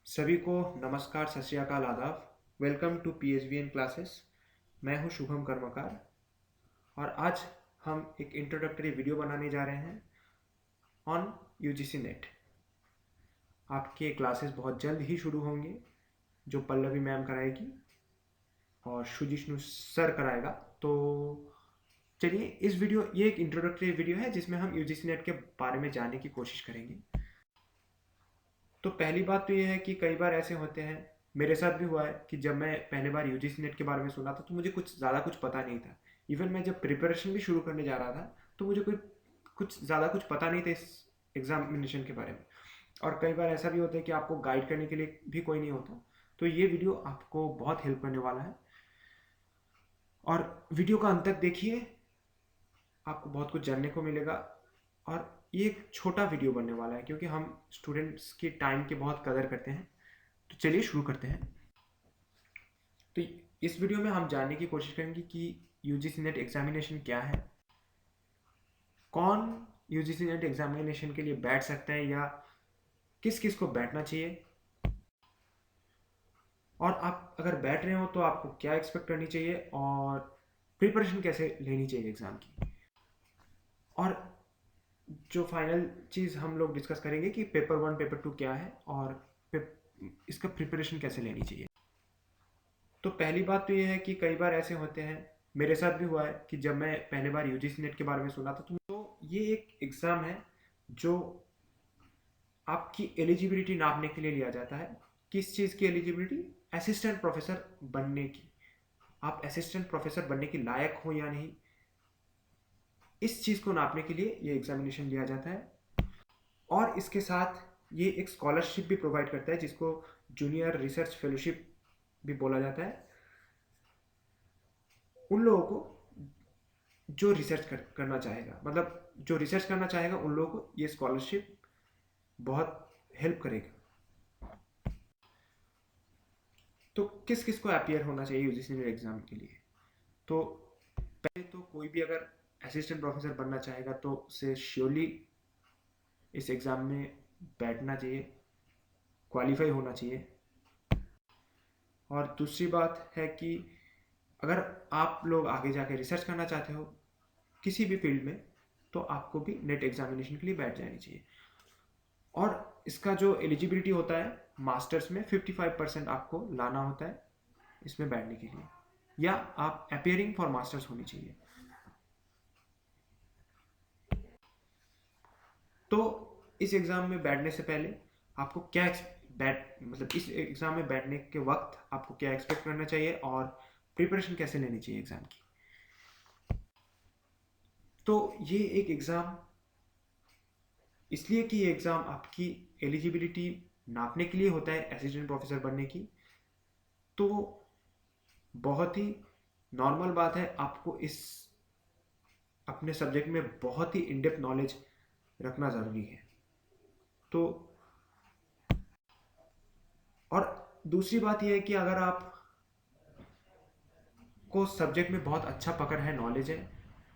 सभी को नमस्कार, सत श्री अकाल, आदाब। Welcome to PHVN classes. मैं हूं शुभम कर्मकार और आज हम एक इंट्रोडक्टरी वीडियो बनाने जा रहे हैं ऑन UGC नेट। आपके क्लासेस बहुत जल्द ही शुरू होंगे, जो पल्लवी मैम कराएगी और सुजिष्णु सर कराएगा। तो चलिए, ये एक इंट्रोडक्टरी वीडियो है जिसमें हम UGC नेट के बारे में जानने की कोशिश करेंगे। तो पहली बात तो ये है कि कई बार ऐसे होते हैं, मेरे साथ भी हुआ है कि जब मैं पहली बार UGC नेट के बारे में सुना था तो मुझे ज़्यादा कुछ पता नहीं था। इवन मैं जब प्रिपरेशन भी शुरू करने जा रहा था तो मुझे ज़्यादा कुछ पता नहीं था इस एग्जामिनेशन के बारे में। और कई बार ऐसा भी होता है कि आपको गाइड करने के लिए भी कोई नहीं होता। तो ये वीडियो आपको बहुत हेल्प करने वाला है और वीडियो का अंत तक देखिए, आपको बहुत कुछ जानने को मिलेगा। और ये एक छोटा वीडियो बनने वाला है क्योंकि हम स्टूडेंट्स के टाइम की बहुत कदर करते हैं। तो चलिए शुरू करते हैं। तो इस वीडियो में हम जानने की कोशिश करेंगे कि UGC नेट एग्जामिनेशन क्या है, कौन UGC नेट एग्जामिनेशन के लिए बैठ सकता है या किस किस को बैठना चाहिए, और आप अगर बैठ रहे हो तो आपको क्या एक्सपेक्ट करनी चाहिए और प्रिपरेशन कैसे लेनी चाहिए एग्ज़ाम की। और जो फाइनल चीज़ हम लोग डिस्कस करेंगे कि पेपर 1 पेपर 2 क्या है और इसका प्रिपरेशन कैसे लेनी चाहिए। तो पहली बात तो ये है कि कई बार ऐसे होते हैं, मेरे साथ भी हुआ है कि जब मैं पहली बार UGC नेट के बारे में सुना था तो ये एक एग्ज़ाम है जो आपकी एलिजिबिलिटी नापने के लिए लिया जाता है। किस चीज़ की एलिजिबिलिटी? असिस्टेंट प्रोफेसर बनने की। आप असिस्टेंट प्रोफेसर बनने के लायक हो या नहीं, इस चीज़ को नापने के लिए ये एग्जामिनेशन लिया जाता है। और इसके साथ ये एक स्कॉलरशिप भी प्रोवाइड करता है जिसको जूनियर रिसर्च फेलोशिप भी बोला जाता है। उन लोगों को जो करना चाहेगा, मतलब जो रिसर्च करना चाहेगा, उन लोगों को ये स्कॉलरशिप बहुत हेल्प करेगा। तो किस किस को अपियर होना चाहिए UGC नेट एग्ज़ाम के लिए? तो पहले तो कोई भी अगर असिस्टेंट प्रोफेसर बनना चाहेगा तो उसे श्योरली इस एग्ज़ाम में बैठना चाहिए, क्वालिफाई होना चाहिए। और दूसरी बात है कि अगर आप लोग आगे जाके रिसर्च करना चाहते हो किसी भी फील्ड में तो आपको भी नेट एग्जामिनेशन के लिए बैठ जानी चाहिए। और इसका जो एलिजिबिलिटी होता है, मास्टर्स में 55% आपको लाना होता है इसमें बैठने के लिए, या आप अपियरिंग फॉर मास्टर्स होनी चाहिए। तो इस एग्ज़ाम में बैठने से पहले आपको क्या मतलब इस एग्ज़ाम में बैठने के वक्त आपको क्या एक्सपेक्ट करना चाहिए और प्रिपरेशन कैसे लेनी चाहिए एग्ज़ाम की। तो ये एक एग्ज़ाम इसलिए कि ये एग्ज़ाम आपकी एलिजिबिलिटी नापने के लिए होता है असिस्टेंट प्रोफेसर बनने की। तो बहुत ही नॉर्मल बात है, आपको इस अपने सब्जेक्ट में बहुत ही इन डेप्थ नॉलेज रखना ज़रूरी है। तो और दूसरी बात यह है कि अगर आप को सब्जेक्ट में बहुत अच्छा पकड़ है, नॉलेज है,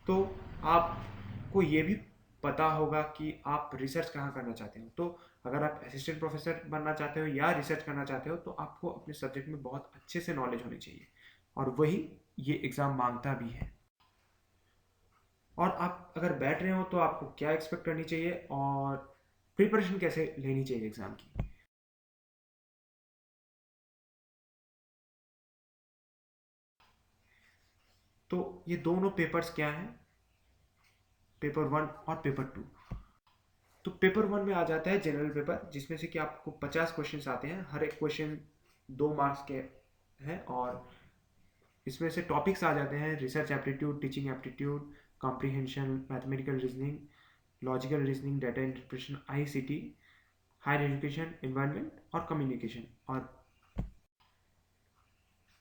तो आपको ये भी पता होगा कि आप रिसर्च कहाँ करना चाहते हो। तो अगर आप असिस्टेंट प्रोफेसर बनना चाहते हो या रिसर्च करना चाहते हो तो आपको अपने सब्जेक्ट में बहुत अच्छे से नॉलेज होनी चाहिए, और वही ये एग्ज़ाम मांगता भी है। और आप अगर बैठ रहे हो तो आपको क्या एक्सपेक्ट करनी चाहिए और प्रिपरेशन कैसे लेनी चाहिए एग्ज़ाम की। तो ये दोनों पेपर्स क्या हैं, पेपर 1 और पेपर 2। तो पेपर 1 में आ जाता है जनरल पेपर, जिसमें से कि आपको 50 क्वेश्चंस आते हैं। हर एक क्वेश्चन 2 मार्क्स के हैं और इसमें से टॉपिक्स आ जाते हैं research aptitude, teaching aptitude, comprehension, mathematical reasoning, logical reasoning, data interpretation, ICT, higher education, environment और कम्युनिकेशन। और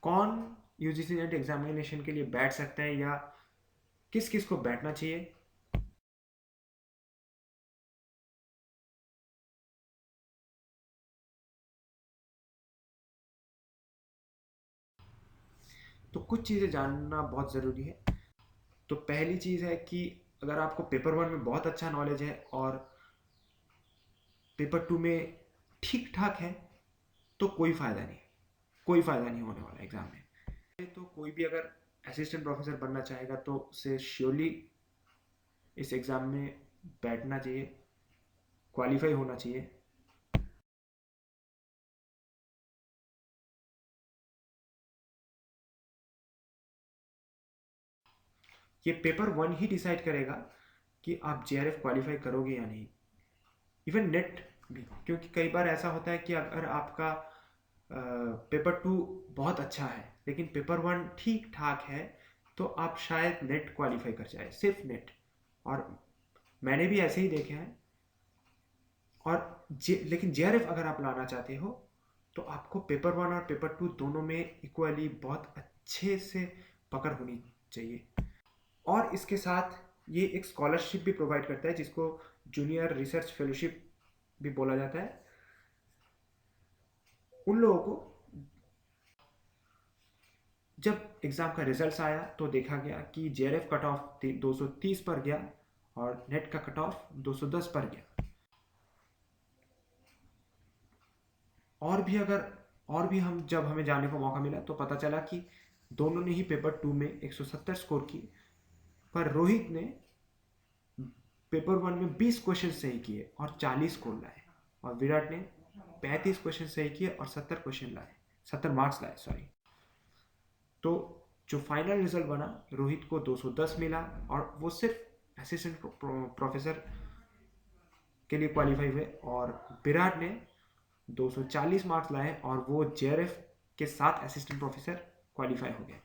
कौन UGC नेट एग्जामिनेशन के लिए बैठ सकता है या किस किस को बैठना चाहिए। तो कुछ चीज़ें जानना बहुत ज़रूरी है। तो पहली चीज़ है कि अगर आपको पेपर 1 में बहुत अच्छा नॉलेज है और पेपर 2 में ठीक ठाक है, तो कोई फ़ायदा नहीं, कोई फ़ायदा नहीं होने वाला एग्ज़ाम में। तो कोई भी अगर असिस्टेंट प्रोफेसर बनना चाहेगा तो उसे श्योरली इस एग्ज़ाम में बैठना चाहिए, क्वालिफाई होना चाहिए। ये पेपर 1 ही डिसाइड करेगा कि आप जेआरएफ क्वालिफाई करोगे या नहीं, इवन नेट भी। क्योंकि कई बार ऐसा होता है कि अगर आपका पेपर 2 बहुत अच्छा है लेकिन पेपर 1 ठीक ठाक है तो आप शायद नेट क्वालिफाई कर जाए, सिर्फ नेट। और मैंने भी ऐसे ही देखे हैं। और लेकिन जेआरएफ अगर आप लाना चाहते हो तो आपको पेपर 1 और पेपर 2 दोनों में इक्वली बहुत अच्छे से पकड़ होनी चाहिए। और इसके साथ ये एक स्कॉलरशिप भी प्रोवाइड करता है जिसको जूनियर रिसर्च फेलोशिप भी बोला जाता है। उन लोगों को जब एग्ज़ाम का रिजल्ट आया तो देखा गया कि जेआरएफ कट ऑफ 230 पर गया और नेट का कट ऑफ 210 पर गया। और भी हम जब हमें जानने का मौका मिला तो पता चला कि दोनों ने ही पेपर 2 में 170 स्कोर की, पर रोहित ने पेपर 1 में 20 क्वेश्चन सही किए और 40 स्कोर लाए, और विराट ने 35 क्वेश्चन सही किए और 70 मार्क्स लाए, सॉरी। तो जो फाइनल रिजल्ट बना, रोहित को 210 मिला और वो सिर्फ असिस्टेंट प्रोफेसर के लिए क्वालिफाई हुए, और विराट ने 240 मार्क्स लाए और वो जेआरएफ के साथ असिस्टेंट प्रोफेसर क्वालिफाई हो गए।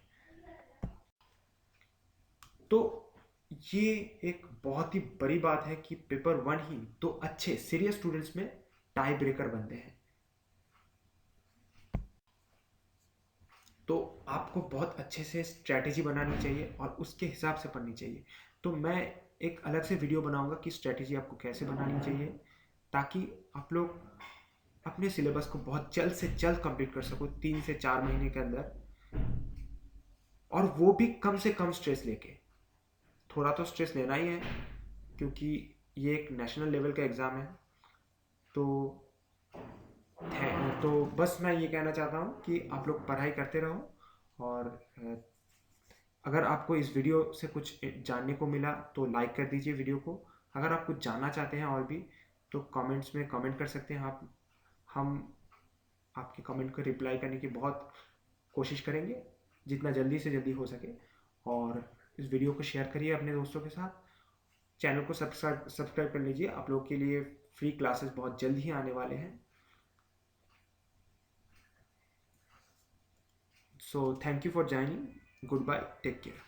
तो ये एक बहुत ही बड़ी बात है कि पेपर 1 ही तो अच्छे सीरियस स्टूडेंट्स में टाई ब्रेकर बनते हैं। तो आपको बहुत अच्छे से स्ट्रैटेजी बनानी चाहिए और उसके हिसाब से पढ़नी चाहिए। तो मैं एक अलग से वीडियो बनाऊंगा कि स्ट्रैटेजी आपको कैसे बनानी चाहिए, ताकि आप लोग अपने सिलेबस को बहुत जल्द से जल्द कंप्लीट कर सको 3 से 4 महीने के अंदर, और वो भी कम से कम स्ट्रेस लेके। थोड़ा तो स्ट्रेस लेना ही है क्योंकि ये एक नेशनल लेवल का एग्ज़ाम है। तो तो बस मैं ये कहना चाहता हूँ कि आप लोग पढ़ाई करते रहो, और अगर आपको इस वीडियो से कुछ जानने को मिला तो लाइक कर दीजिए वीडियो को। अगर आप कुछ जानना चाहते हैं और भी तो कमेंट्स में कमेंट कर सकते हैं आप। हम आपके कमेंट को रिप्लाई करने की बहुत कोशिश करेंगे जितना जल्दी से जल्दी हो सके। और इस वीडियो को शेयर करिए अपने दोस्तों के साथ। चैनल को सब्सक्राइब कर लीजिए, आप लोग के लिए फ्री क्लासेस बहुत जल्द ही आने वाले हैं। So thank you for joining. Goodbye. Take care.